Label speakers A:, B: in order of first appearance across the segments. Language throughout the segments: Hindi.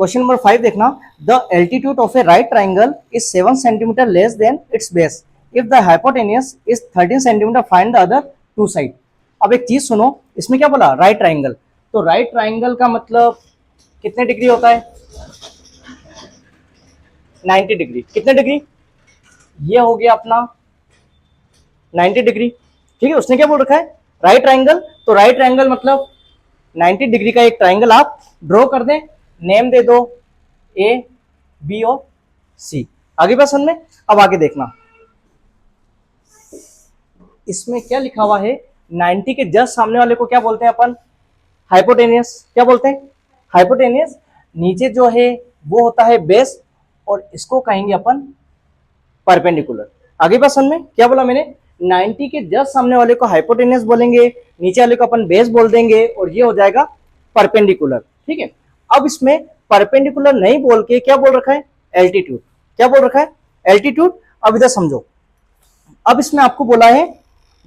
A: क्वेश्चन नंबर 5 देखना, the altitude of a right triangle is 7 centimetre less than its base if the hypotenuse is 13 centimetre, find the other two side. अब एक चीज सुनो, इसमें क्या बोला, राइट ट्राइंगल। तो राइट ट्राइंगल का मतलब कितने डिग्री होता है, 90 डिग्री। कितने डिग्री, ये हो गया अपना 90 डिग्री। ठीक है, उसने क्या बोल रखा है, राइट ट्राइंगल। तो राइट ट्राइंगल मतलब 90 डिग्री का एक ट्राइंगल आप ड्रॉ कर दें, नेम दे दो ए बी और सी। आगे बात समझ में। अब आगे देखना, इसमें क्या लिखा हुआ है, 90 के जस्ट सामने वाले को क्या बोलते हैं अपन, हाइपोटेनियस। क्या बोलते हैं, हाइपोटेनियस। नीचे जो है वो होता है बेस, और इसको कहेंगे अपन परपेंडिकुलर। आगे बात समझ में, क्या बोला मैंने, 90 के जस्ट सामने वाले को हाइपोटेनियस बोलेंगे, नीचे वाले को अपन बेस बोल देंगे, और ये हो जाएगा परपेंडिकुलर। ठीक है, अब इसमें परपेंडिकुलर नहीं बोल के क्या बोल रखा है, एल्टीट्यूड। क्या बोल रखा है, एल्टीट्यूड। अब इधर समझो, अब इसमें आपको बोला है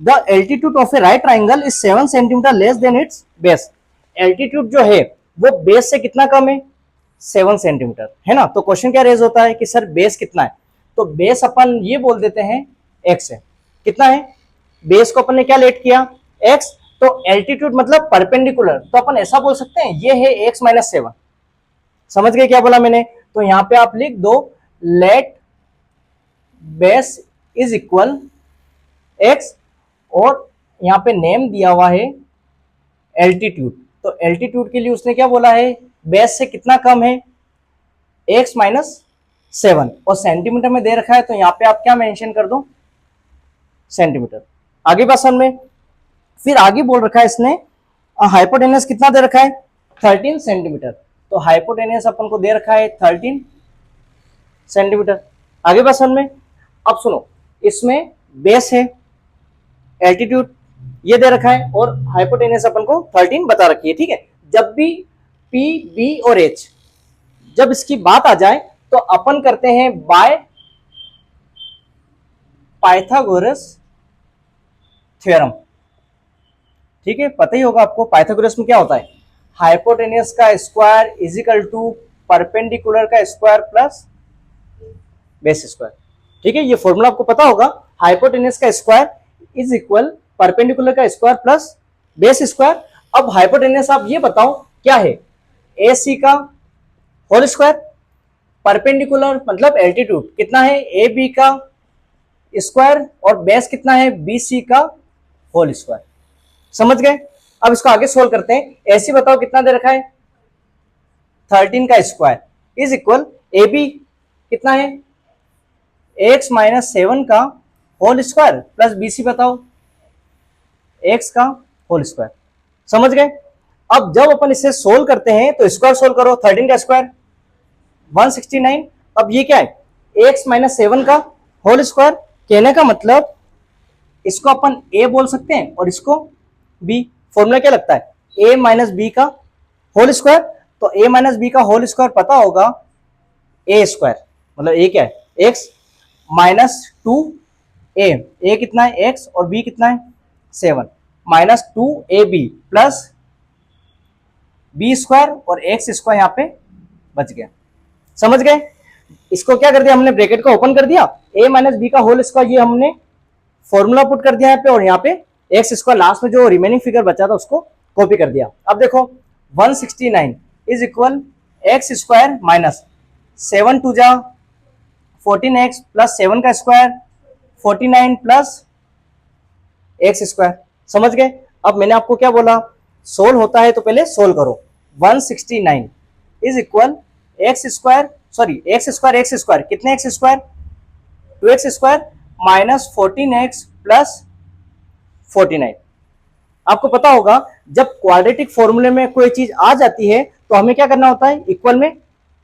A: the altitude of a right triangle is 7 centimetre less than its base. Altitude जो है वो बेस से कितना कम है, 7 सेंटीमीटर, है ना। तो क्वेश्चन क्या रेज होता है कि सर बेस कितना है, तो बेस अपन ये बोल देते हैं x है। कितना है, बेस को अपन ने क्या लेट किया, x। तो एल्टीट्यूड मतलब परपेंडिकुलर, तो अपन ऐसा बोल सकते हैं ये है x माइनस 7। समझ गए क्या बोला मैंने। तो यहां पे आप लिख दो let base is equal x, और यहां पे नेम दिया हुआ है एल्टीट्यूड। तो एल्टीट्यूड के लिए उसने क्या बोला है, बेस से कितना कम है, x माइनस 7, और सेंटीमीटर में दे रखा है, तो यहां पे आप क्या मेंशन कर दो, सेंटीमीटर। आगे बात समझ में। फिर आगे बोल रखा है इसने हाइपोटेनियस कितना दे रखा है, 13 सेंटीमीटर। तो हाइपोटेनियस अपन को दे रखा है 13 सेंटीमीटर। आगे बात समझ में। अब सुनो, इसमें बेस है, एल्टीट्यूड ये दे रखा है, और हाइपोटेनियस अपन को 13 बता रखी है। ठीक है, जब भी P, B और H जब इसकी बात आ जाए तो अपन करते हैं बाय पाइथागोरस थ्योरम। ठीक है, पता ही होगा आपको पाइथागोरस में क्या होता है, हाइपोटेनियस का square is equal to perpendicular का स्क्वायर प्लस बेस स्क्वायर। ठीक है, ये फॉर्मूला आपको पता होगा, हाइपोटेनियस का स्क्वायर इज इक्वल परपेंडिकुलर का स्क्वायर प्लस बेस स्क्वायर। अब हाइपोटेनियस आप ये बताओ क्या है, ए सी का होल स्क्वायर, परपेंडिकुलर मतलब एल्टीट्यूड कितना है, ए बी का स्क्वायर, और बेस कितना है, बी सी का होल स्क्वायर। समझ गए। अब इसको आगे सोल्व करते हैं। ऐसे बताओ कितना दे रखा है, 13 का square is equal A B कितना है, x माइनस 7 का whole square plus B C बताओ x का होल स्क्वायर। समझ गए। अब जब अपन इसे सोल्व करते हैं तो स्क्वायर सोल्व करो, 13 का स्क्वायर 169। अब ये क्या है, x माइनस 7 का होल स्क्वायर। कहने का मतलब इसको अपन a बोल सकते हैं और इसको b। फॉर्मूला क्या लगता है, a माइनस बी का होल स्क्वायर। तो a माइनस बी का होल स्क्वायर पता होगा a स्क्वायर, मतलब a क्या है, x माइनस 2a कितना है x, और b कितना है 7, minus 2ab plus B square और एक्स स्क्वायर यहाँ पे बच गया। समझ गए। इसको क्या कर दिया हमने, ब्रैकेट को ओपन कर दिया, a माइनस बी का होल स्क्वायर ये हमने फॉर्मूला पुट कर दिया यहाँ पे, और यहाँ पे एक्स स्क्वायर लास्ट में जो रिमेनिंग फिगर बचा था उसको कॉपी कर दिया। अब देखो 169 is equal x square minus 7 to जा 14x प्लस 7 का स्क्वायर 49 प्लस एक्स स्क्वायर। समझ गए। अब मैंने आपको क्या बोला, सोल्व होता है तो पहले सोल्व करो। 169 is equal x square, sorry x square कितने x square, 2x square minus 14x plus 49। आपको पता होगा जब क्वाड्रेटिक फॉर्मूले में कोई चीज आ जाती है तो हमें क्या करना होता है, इक्वल में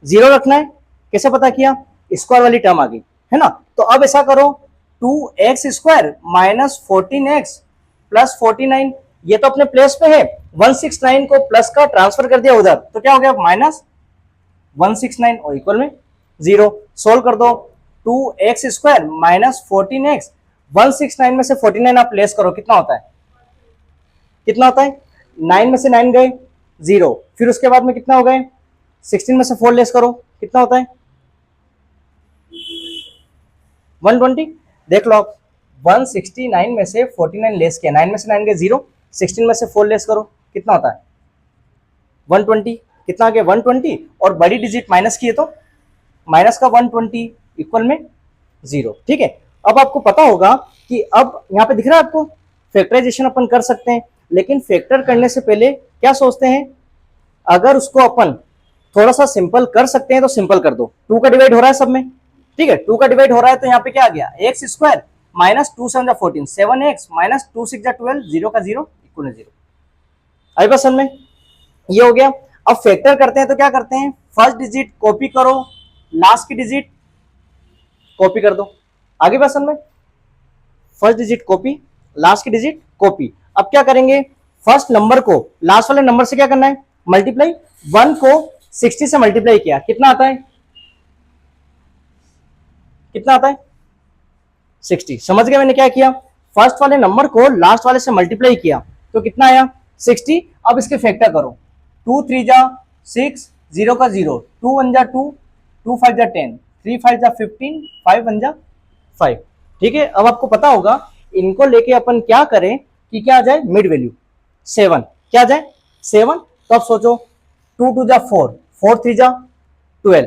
A: 0 रखना है। कैसे पता किया, स्क्वायर वाली टर्म आ गई है ना। तो अब ऐसा करो 2x square minus 14x plus 49, ये तो अपने प्लेस पे है, 169 को प्लस का ट्रांसफर कर दिया उधर, तो क्या हो गया माइनस 169 और इक्वल में 0। सोल्व कर दो, 2x स्क्वायर माइनस 14x, 169 में से 49 आप लेस करो, कितना होता है, कितना होता है, 9 में से 9 गए 0, फिर उसके बाद में कितना हो गए 16 में से 4 लेस करो, कितना होता है 120। देख लो आप, 169 में से 49 लेस किया, 9 में से 9 गए 0, 16 में से 4 लेस करो, कितना होता है 120। कितना आ गया 120, और बड़ी डिजिट माइनस किए तो माइनस का 120 इक्वल में 0। ठीक है, अब आपको पता होगा कि अब यहाँ पे दिख रहा है आपको, फैक्टराइजेशन अपन कर सकते हैं, लेकिन फैक्टर करने से पहले क्या सोचते हैं, अगर उसको अपन थोड़ा सा सिंपल कर सकते हैं तो सिंपल कर दो। 2 का डिवाइड हो रहा है सब में, ठीक है, 2 का डिवाइड हो रहा है तो यहाँ पे क्या आ गया x square minus 2 7 14, 7x minus 2 6 12, 0 का 0 इक्वल 0। आई पसंद में, ये हो गया। अब फैक्टर करते हैं तो क्या करते हैं, फर्स्ट डिजिट कॉपी करो, लास्ट की डिजिट कॉपी कर दो। आगे पसंद में, फर्स्ट डिजिट कॉपी, लास्ट की डिजिट कॉपी। अब क्या करेंगे, फर्स्ट नंबर को लास्ट वाले नंबर से क्या करना है मल्टीप्लाई, 1 को 60 से मल्टीप्लाई किया, कितना आता है, कितना आता है 60। समझ गए मैंने क्या किया, फर्स्ट वाले नंबर को लास्ट वाले से मल्टीप्लाई किया तो कितना आया 60। अब इसके फैक्टर करो, 2 3 जा 6, 0 का 0, 2 1 जा 2, 2 5 जा 10, 3 5 जा 15, 5 1 जा 5। ठीक है, अब आपको पता होगा इनको लेके अपन क्या करें कि क्या आ जाए मिड वैल्यू 7, क्या आ जाए 7। तो अब सोचो 2 2 जा 4, 4 3 जा 12,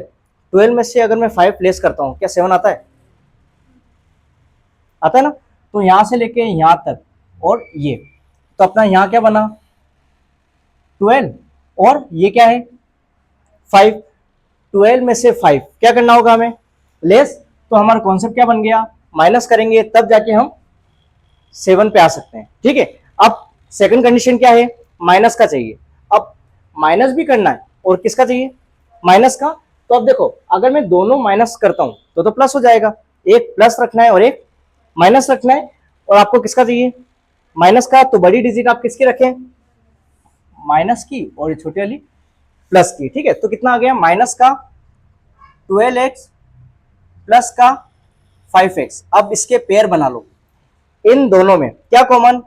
A: 12 में से अगर मैं 5 प्लेस करता हूं क्या 7 आता है, आता है ना। तो यहां से लेके यहां तक और ये, तो अपना यहां क्या बना 12, और ये क्या है 5। 12 में से 5 क्या करना होगा हमें लेस, तो हमारा कॉन्सेप्ट क्या बन गया, माइनस करेंगे तब जाके हम 7 पे आ सकते हैं। ठीक है, अब सेकंड कंडीशन क्या है, माइनस का चाहिए। अब माइनस भी करना है और किसका चाहिए माइनस का। तो अब देखो अगर मैं दोनों माइनस करता हूं तो प्लस हो जाएगा, एक प्लस रखना है और एक माइनस रखना है, और आपको किसका चाहिए माइनस का। तो बड़ी डिजिट आप किसकी रखें माइनस की, और ये छोटी वाली प्लस की। ठीक है, तो कितना आ गया माइनस का 12x प्लस का 5x। अब इसके पेयर बना लो, इन दोनों में क्या कॉमन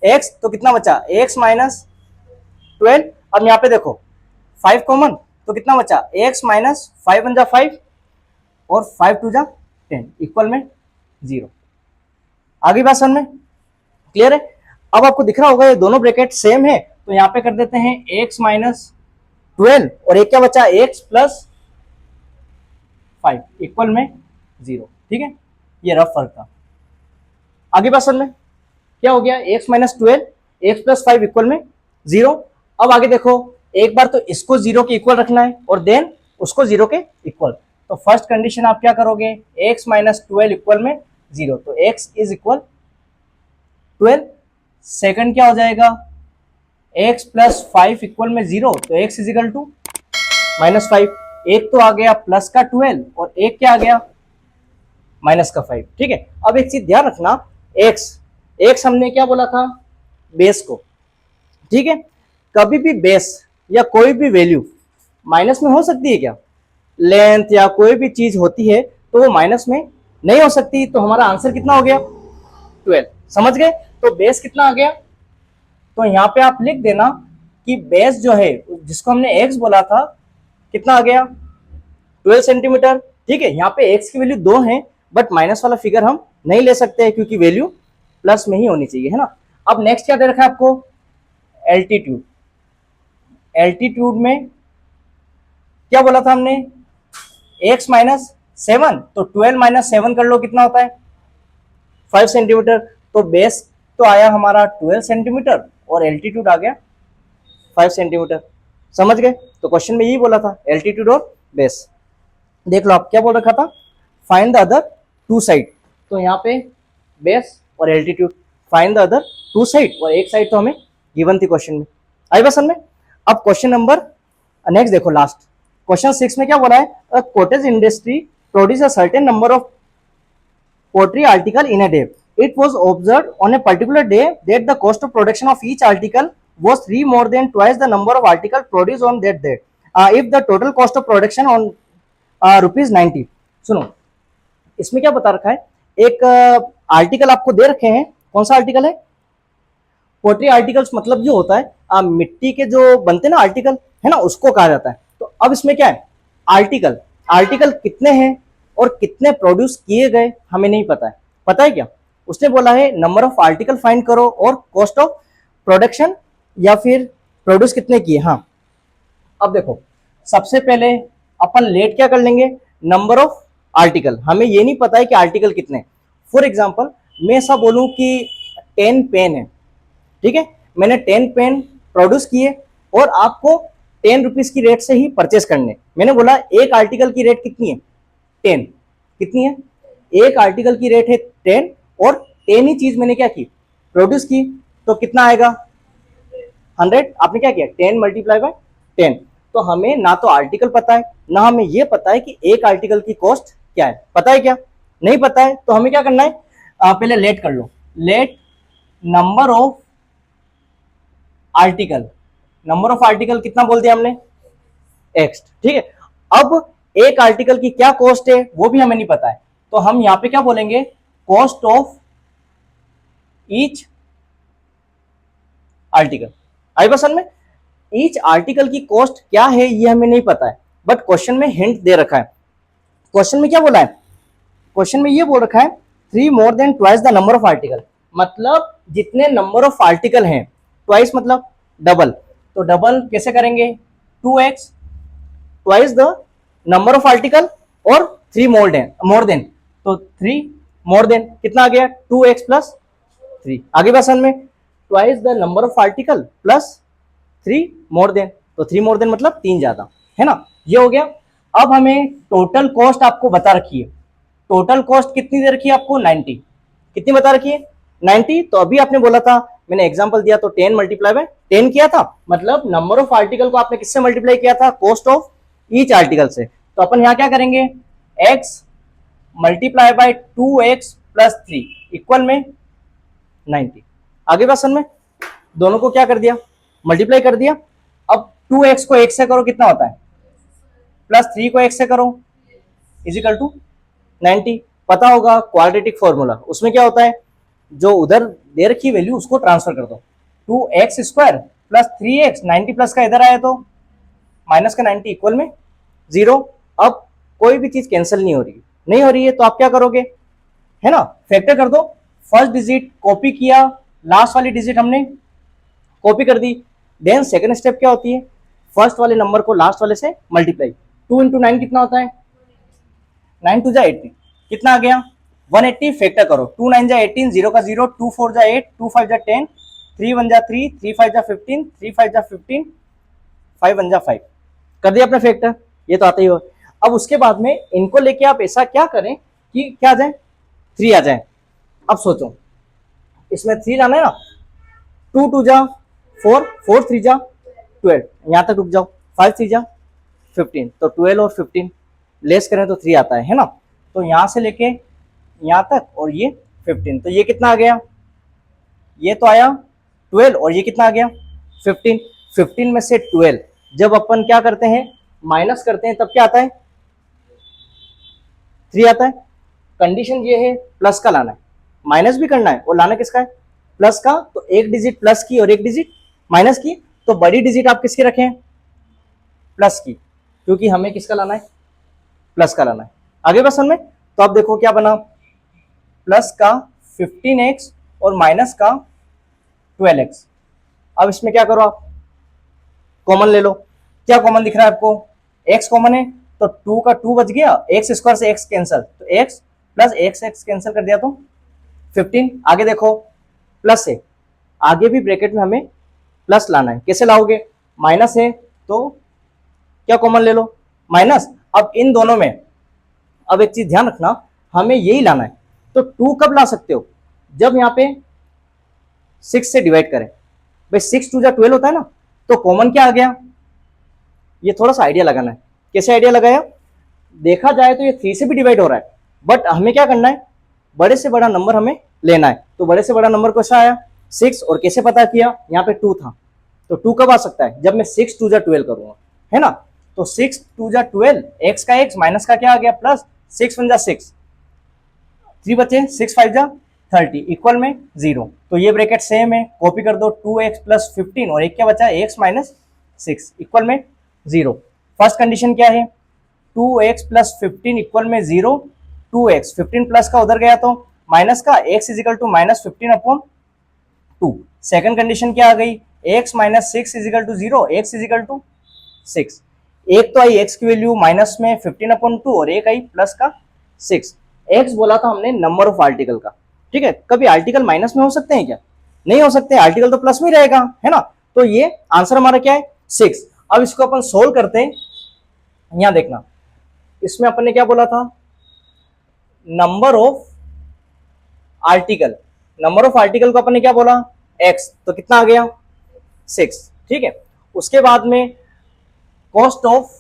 A: x, तो कितना बचा x माइनस 12। अब यहाँ पे देखो 5 कॉमन, तो कितना बचा x माइनस 5 1 जा 5 और 5 2 जा 10 इक्वल में 0। आगे बात समझ में क्लियर है। अब आपको दिख रहा होगा ये दोनों ब्रैकेट सेम है, तो यहाँ पे कर देते हैं x माइनस 12 और एक क्या बचा x प्लस 5 इक्वल में 0। ठीक है, ये रफ फर्क था। आगे बात समझ में क्या हो गया, x minus 12 x plus 5 equal में 0। अब आगे देखो, एक बार तो इसको 0 के इक्वल रखना है और देन उसको 0 के इक्वल। तो फर्स्ट कंडीशन आप क्या करोगे, x माइनस 12 इक्वल में 0, तो x इज इक्वल 12। सेकंड क्या हो जाएगा, x प्लस 5 इक्वल में 0, तो x is equal to minus 5। एक तो आ गया प्लस का 12 और एक क्या आ गया माइनस का 5। ठीक है, अब एक चीज ध्यान रखना, x हमने क्या बोला था बेस को। ठीक है, कभी भी बेस या कोई भी वैल्यू माइनस में हो सकती है क्या, लेंथ या कोई भी चीज होती है तो वो माइनस में नहीं हो सकती। तो हमारा आंसर कितना हो गया 12। समझ गए, तो बेस कितना आ गया, तो यहाँ पे आप लिख देना कि बेस जो है जिसको हमने x बोला था कितना आ गया 12 सेंटीमीटर। ठीक है, यहाँ पे x की वैल्यू 2 है, बट माइनस वाला फिगर हम नहीं ले सकते हैं क्योंकि वैल्यू प्लस में ही होनी चाहिए, है ना। अब नेक्स्ट क्या दे रखा है आपको, एल्टीट्यूड। एल्टीट्यूड में क्या बोला था हमने x माइनस 7, तो 12 माइनस 7 कर लो, कितना होता है 5 सेंटीमीटर। तो बेस तो आया हमारा 12 सेंटीमीटर और एल्टीट्यूड आ गया 5 सेंटीमीटर। समझ गए, तो क्वेश्चन में यही बोला था एल्टीट्यूड और बेस। देख लो आप क्या बोल रखा था, find the other two side. तो यहाँ पे बेस और altitude, find the other two side, और एक साइड तो हमें गिवन थी क्वेश्चन में। आई बस में। अब क्वेश्चन नंबर नेक्स्ट देखो, लास्ट क्वेश्चन 6 में क्या बोला है, a cottage industry produce a certain number of pottery article in a day. It was observed on a particular day that the cost of production of each article was 3 more than twice the number of articles produced on that day. If the total cost of production on rupees 90. सुनो, इसमें क्या बता रखा है, एक आर्टिकल आपको दे रखे हैं, कौन सा आर्टिकल है, पोट्री आर्टिकल्स। मतलब जो होता है मिट्टी के जो बनते हैं ना आर्टिकल, है ना, उसको कहा जाता है। तो अब इसमें क्या है, आर्टिकल, आर्टिकल कितने हैं और कितने प्रोड्यूस किए गए हमें नहीं पता है। पता है क्या, उसने बोला है नंबर ऑफ आर्टिकल फाइंड करो और कॉस्ट ऑफ प्रोडक्शन या फिर प्रोड्यूस कितने किए। हाँ, अब देखो सबसे पहले अपन लेट क्या कर लेंगे, नंबर ऑफ आर्टिकल, हमें ये नहीं पता है कि आर्टिकल कितने। फॉर एग्जांपल मैं ऐसा बोलूं कि 10 पेन है, ठीक है, मैंने 10 पेन प्रोड्यूस किए और आपको 10 रुपीज की रेट से ही परचेस करने। मैंने बोला एक आर्टिकल की रेट कितनी है, 10, कितनी है, एक आर्टिकल की रेट है 10 और 10 ही चीज मैंने क्या की, प्रोड्यूस की, तो कितना आएगा 100। आपने क्या किया 10 मल्टीप्लाई बाय 10। तो हमें ना तो आर्टिकल पता है ना हमें यह पता है कि एक आर्टिकल की कॉस्ट क्या है। पता है क्या, नहीं पता है, तो हमें क्या करना है, पहले लेट कर लो, let number of article, number of article कितना बोल दिया हमने, एक्स, ठीक है। अब एक आर्टिकल की क्या कॉस्ट है वो भी हमें नहीं पता है, तो हम यहां पे क्या बोलेंगे, कॉस्ट ऑफ ईच आर्टिकल। आई पसंद में, ईच आर्टिकल की कॉस्ट क्या है ये हमें नहीं पता है, बट क्वेश्चन में हिंट दे रखा है। क्वेश्चन में क्या बोला है, क्वेश्चन में ये बोल रखा है 3 more than twice the number of article, मतलब जितने नंबर ऑफ आर्टिकल हैं, ट्वाइस मतलब डबल, तो डबल कैसे करेंगे, 2x twice the number of article और 3 मोर देन, तो 3 मोर देन कितना आ गया, 2x प्लस 3। आगे क्वेश्चन में twice the number of article plus 3 more than, तो 3 मोर देन मतलब 3 ज्यादा, है ना, ये हो गया। अब हमें टोटल कॉस्ट आपको बता रखी है, टोटल कॉस्ट कितनी दे रखी है आपको, 90, कितनी बता रखी है 90। तो अभी आपने बोला था, मैंने एग्जांपल दिया तो 10 मल्टीप्लाई बाय 10 किया था, मतलब नंबर ऑफ आर्टिकल को आपने किससे मल्टीप्लाई किया था, कॉस्ट ऑफ ईच आर्टिकल से। तो अपन यहां क्या करेंगे, x multiply by 2x plus 3 equal में 90। आगे क्वेश्चन में दोनों को क्या कर दिया, मल्टीप्लाई कर दिया। अब 2x को x से करो कितना होता है, प्लस 3 को x से करो इजिकल टू 90। पता होगा क्वाड्रेटिक फॉर्मूला, उसमें क्या होता है, जो उधर दे रखी वैल्यू उसको ट्रांसफर कर दो, 2x square plus 3x, 90 plus का इधर आया तो माइनस का 90 इक्वल में 0। अब कोई भी चीज कैंसिल नहीं हो रही, नहीं हो रही है, तो आप क्या करोगे, है ना, फैक्टर कर दो। फर्स्ट डिजिट कॉपी किया, लास्ट वाली डिजिट हमने कॉपी कर दी, देन सेकंड स्टेप क्या होती है, फर्स्ट वाले नंबर को लास्ट वाले से मल्टीप्लाई। 2 इंटू 9 कितना होता है, 9 टू जा 18, कितना आ गया 180। फैक्टर करो, 2 9 जा 18, 0 का 0, 2 4 जा 8, 2 5 जा 10, 3 1 जा 3, 3 5 जा 15, 3 5 जा 15, 5 1 जा 5, कर दिया आपने फैक्टर, ये तो आता ही हो। अब उसके बाद में इनको लेके आप ऐसा क्या करें कि क्या आ जाए, 3 आ जाए। अब सोचो इसमें 3 लाना है ना, 2 2 जा 4, 4 3 जा 12, यहां तक रुक जाओ, 5 3 जा 15, तो 12 और 15 लेस करें तो 3 आता है ना, तो यहां से लेके यहां तक और ये 15, तो ये कितना आ गया, ये तो आया 12 और ये कितना आ गया 15। 15 में से 12 जब अपन क्या करते हैं, माइनस करते हैं, तब क्या आता है 3 आता है। कंडीशन ये है प्लस का लाना है, माइनस भी करना है और लाना किसका है, प्लस का, तो एक डिजिट प्लस की और एक डिजिट माइनस की, तो बड़ी डिजिट आप किसकी रखें, प्लस की, क्योंकि हमें किसका लाना है, प्लस का लाना है। आगे क्वेश्चन में तो आप देखो क्या बना, प्लस का 15x और माइनस का 12x। अब इसमें क्या करो, आप कॉमन ले लो, क्या कॉमन दिख रहा है आपको, x कॉमन है, तो 2 का 2 बच गया, x स्क्वायर से x कैंसिल, तो x प्लस x कैंसिल कर दिया तो 15। आगे देखो प्लस है, आगे भी ब्रैकेट में हमें प्लस लाना है, कैसे लाओगे, माइनस है तो क्या कॉमन ले लो, माइनस। अब इन दोनों में अब एक चीज ध्यान रखना, हमें यही लाना है, तो 2 कब ला सकते हो, जब यहाँ पे 6 से डिवाइड करें, भाई 6 2 जा 12 होता है ना, तो कॉमन क्या आ गया, ये थोड़ा सा आइडिया लगाना है, कैसे आइडिया लगाया, देखा जाए तो ये 3 से भी डिवाइड हो रहा है, बट हमें क्या करना है, बड़े से बड़ा नंबर हमें लेना है, तो बड़े से बड़ा नंबर कैसा आया 6, और कैसे पता किया, यहाँ पे 2 था, तो 2 कब आ सकता है, जब मैं 6 2 जा 12 करूंगा, है ना, तो 6 2 जा 12, x का x माइनस का क्या आ गया प्लस, 6 1 जा 6, 3 बचे, 6 5 जा 30 इक्वल में 0, तो ये ब्रैकेट सेम है, कॉपी कर दो, 2x प्लस 15 और एक क्या बचा, x माइनस 6 इक्वल में 0। फर्स्ट कंडीशन क्या है, 2x प्लस 15 इक्वल में 0, 2x 15 प्लस का उधर गया तो माइनस का, x is equal to minus 15 upon 2। Second condition क्या आ गई, x minus 6 is equal to 0, x is equal to 6। एक तो आई x की वैल्यू माइनस में 15 अपॉन 2 और एक आई प्लस का 6। x बोला था हमने नंबर ऑफ आर्टिकल का, ठीक है। कभी आर्टिकल माइनस में हो सकते हैं क्या, नहीं हो सकते, आर्टिकल तो प्लस में रहेगा, है ना। तो ये आंसर हमारा क्या है, 6। अब इसको अपन सोल्व करते हैं। यहां देखना, इसमें अपन ने क्या बोला था, number of article, number of article को अपन ने क्या बोला, x, तो कितना आ गया 6, ठीक है। उसके बाद में कॉस्ट ऑफ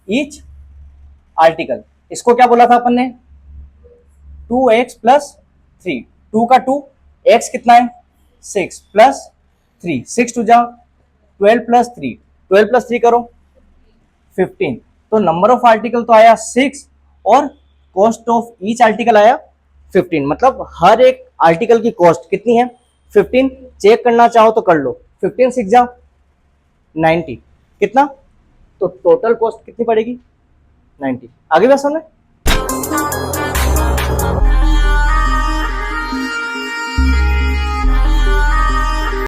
A: ईच आर्टिकल, इसको क्या बोला था अपन ने, 2x प्लस 3, 2 का 2, x कितना है 6 प्लस 3, 6 टू जा 12 प्लस 3, 12 प्लस 3 करो 15। तो नंबर ऑफ आर्टिकल तो आया 6 और कॉस्ट ऑफ ईच आर्टिकल आया 15, मतलब हर एक आर्टिकल की कॉस्ट कितनी है 15। चेक करना चाहो तो कर लो, 15 6 जा 90, कितना, तो टोटल कॉस्ट कितनी पड़ेगी 90। आगे बात समझ।